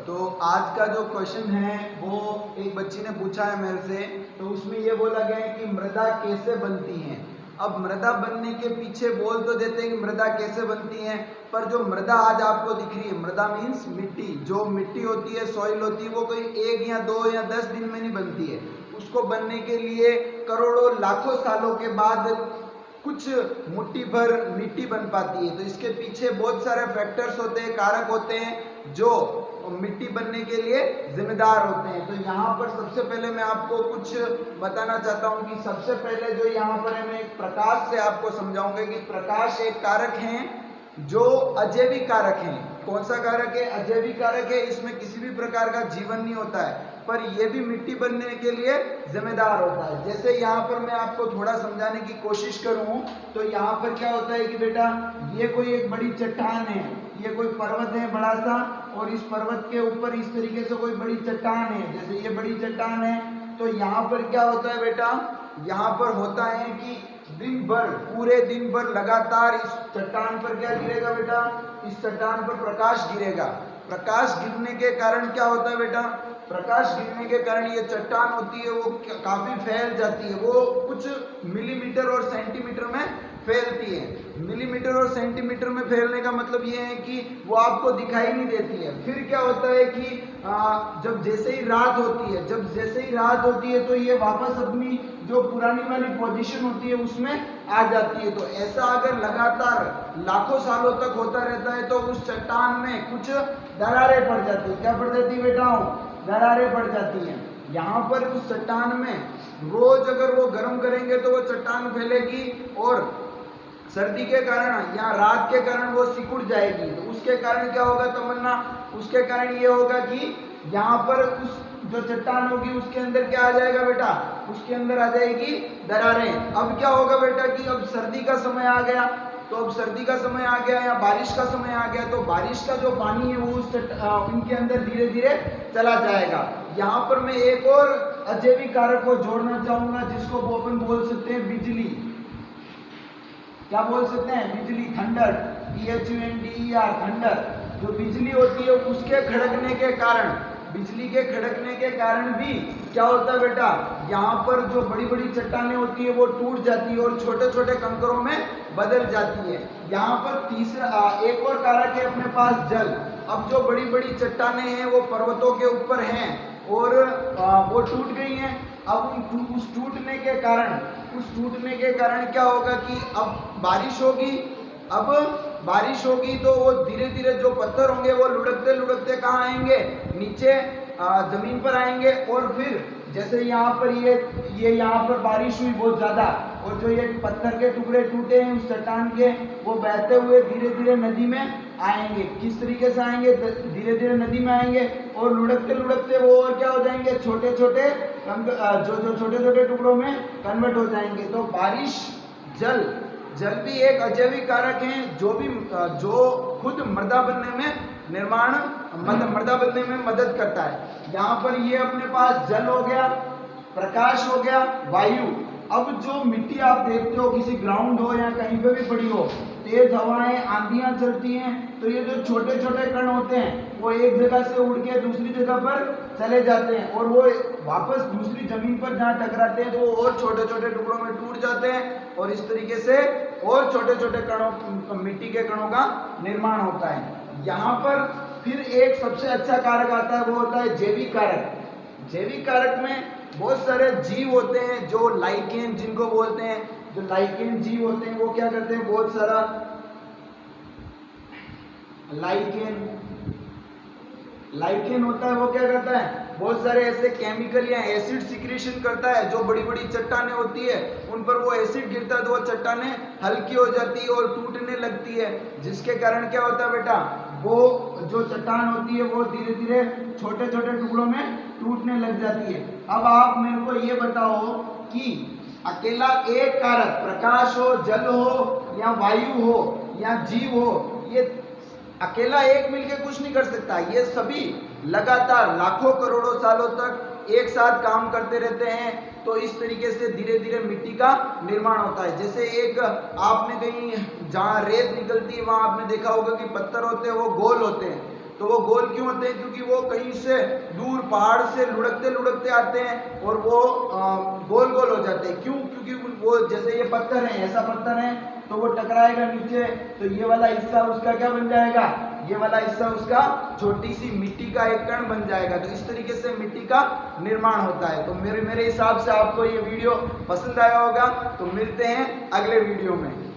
तो आज का जो क्वेश्चन है वो एक बच्ची ने पूछा है मेरे से। तो उसमें ये बोला गया है कि मृदा कैसे बनती है। अब मृदा बनने के पीछे बोल तो देते हैं कि मृदा कैसे बनती है, पर जो मृदा आज आपको दिख रही है, मृदा मीन्स मिट्टी, जो मिट्टी होती है, सॉइल होती है, वो कोई 1 या 2 या 10 दिन में नहीं बनती है। उसको बनने के लिए करोड़ों लाखों सालों के बाद कुछ मुट्ठी भर मिट्टी बन पाती है। तो इसके पीछे बहुत सारे फैक्टर्स होते हैं, कारक होते हैं जो मिट्टी बनने के लिए जिम्मेदार होते हैं। तो यहाँ पर सबसे पहले मैं आपको कुछ बताना चाहता हूँ कि सबसे पहले जो यहाँ पर है, मैं एक प्रकाश से आपको समझाऊंगा कि प्रकाश एक कारक है जो अजैविक कारक है। कौन सा कारक है? अजैविक कारक है। इसमें किसी भी प्रकार का जीवन नहीं होता है, पर यह भी मिट्टी बनने के लिए जिम्मेदार होता है। जैसे यहाँ पर मैं आपको थोड़ा समझाने की कोशिश करूँ तो यहाँ पर क्या होता है कि बेटा ये कोई एक बड़ी चट्टान है, ये कोई पर्वत है बड़ा सा, और इस पर्वत के ऊपर इस तरीके से कोई बड़ी चट्टान है। जैसे ये बड़ी चट्टान है, तो यहाँ पर क्या होता है बेटा, यहाँ पर होता है कि दिन भर, पूरे दिन भर लगातार इस चट्टान पर क्या गिरेगा बेटा, इस चट्टान पर प्रकाश गिरेगा। प्रकाश गिरने के कारण क्या होता है बेटा, प्रकाश गिरने के कारण ये चट्टान होती है वो काफी फैल जाती है। वो कुछ मिलीमीटर और सेंटीमीटर में फैलती है। मिलीमीटर और सेंटीमीटर में फैलने का मतलब ये है कि वो आपको दिखाई नहीं देती है। फिर क्या होता है कि जब जैसे ही रात होती है तो ये वापस अपनी जो पुरानी वाली पोजीशन होती है उसमें आ जाती है। तो ऐसा अगर लगातार लाखों सालों तक होता रहता है तो उस चट्टान में कुछ दरारें पड़ जाती है। क्या पड़ जाती है बेटा? दरारें पड़ जाती हैं। यहाँ पर उस चट्टान में रोज अगर वो गर्म करेंगे तो वो चट्टान फैलेगी, और सर्दी के कारण या रात के कारण वो सिकुड़ जाएगी। तो उसके कारण क्या होगा तमन्ना? उसके कारण ये होगा कि यहाँ पर उस जो चट्टान होगी उसके अंदर क्या आ जाएगा बेटा, उसके अंदर आ जाएगी दरारें। अब क्या होगा बेटा कि अब सर्दी का समय आ गया, तो अब सर्दी का समय आ गया या बारिश का समय आ गया, तो बारिश का जो पानी है वो उनके अंदर धीरे धीरे चला जाएगा। यहाँ पर मैं एक और अजैविक कारक को जोड़ना चाहूंगा जिसको वो अपन बोल सकते हैं बिजली। क्या बोल सकते हैं? बिजली, थंडर, THUNDER, थंडर। जो बिजली होती है उसके खड़कने के कारण, बिजली के खड़कने के कारण भी क्या होता है बेटा, यहाँ पर जो बड़ी बड़ी चट्टानें होती है वो टूट जाती है और छोटे छोटे कंकरों में बदल जाती है। यहाँ पर तीसरा एक और कारक है अपने पास, जल। अब जो बड़ी बड़ी चट्टानें हैं वो पर्वतों के ऊपर हैं और वो टूट गई हैं। अब उस टूटने के कारण क्या होगा कि अब बारिश होगी तो वो धीरे धीरे जो पत्थर होंगे वो लुढ़कते लुढ़कते कहाँ आएंगे, नीचे जमीन पर आएंगे। और फिर जैसे यहाँ पर ये यहाँ पर बारिश हुई बहुत ज्यादा, और जो ये पत्थर के टुकड़े टूटे हैं उस चट्टान के, वो बहते हुए धीरे धीरे नदी में आएंगे। किस तरीके से आएंगे? धीरे धीरे नदी में आएंगे और लुढ़कते लुढ़कते वो और क्या हो जाएंगे, छोटे छोटे जो छोटे छोटे टुकड़ों में कन्वर्ट हो जाएंगे। तो बारिश, जल भी एक अजैविक कारक है जो खुद मृदा बनने में मदद करता है। यहाँ पर ये अपने पास जल हो गया, प्रकाश हो गया, वायु। अब जो मिट्टी आप देखते हो किसी ग्राउंड हो या कहीं पे भी पड़ी हो, तेज हवाएं, आंधियां चलती हैं, तो ये जो छोटे छोटे कण होते हैं वो एक जगह से उड़ के दूसरी जगह पर चले जाते हैं और वो वापस दूसरी जमीन पर जहाँ टकराते हैं तो वो और छोटे छोटे टुकड़ों में टूट जाते हैं, और इस तरीके से और छोटे छोटे कणों, मिट्टी के कणों का निर्माण होता है। यहाँ पर फिर एक सबसे अच्छा कारक आता है, वो होता है जैविक कारक। जैविक कारक में बहुत सारे जीव होते हैं जो लाइकेन जिनको बोलते हैं। जो लाइकेन जीव होते हैं वो क्या करते हैं, बहुत सारा लाइकेन होता है, वो क्या करता है, बहुत सारे ऐसे केमिकल या एसिड सिक्रीशन करता है। जो बड़ी बड़ी चट्टानें होती है उन पर वो एसिड गिरता है तो वो चट्टानें हल्की हो जाती है और टूटने लगती है, जिसके कारण क्या होता है बेटा, वो जो चट्टान होती है वो धीरे धीरे छोटे छोटे टुकड़ों में टूटने लग जाती है। अब आप मेरे को ये बताओ कि अकेला एक कारक, प्रकाश हो, जल हो या वायु हो या जीव हो, ये अकेला एक मिलके कुछ नहीं कर सकता। ये सभी लगातार लाखों करोड़ों सालों तक एक साथ काम करते रहते हैं। तो इस तरीके से धीरे धीरे मिट्टी का निर्माण होता है। जैसे एक आपने कहीं जहाँ रेत निकलती है वहां आपने देखा होगा कि पत्थर होते हैं वो गोल होते हैं, तो वो गोल क्यों होते हैं? क्योंकि वो कहीं से दूर पहाड़ से लुढ़कते लुढ़कते आते हैं और वो गोल गोल हो जाते हैं। क्यों? क्योंकि वो जैसे ये पत्थर है, ऐसा पत्थर है तो वो टकराएगा नीचे, तो ये वाला हिस्सा उसका क्या बन जाएगा? ये वाला हिस्सा उसका छोटी सी मिट्टी का एक कण बन जाएगा। तो इस तरीके से मिट्टी का निर्माण होता है। तो मेरे हिसाब से आपको ये वीडियो पसंद आया होगा। तो मिलते हैं अगले वीडियो में।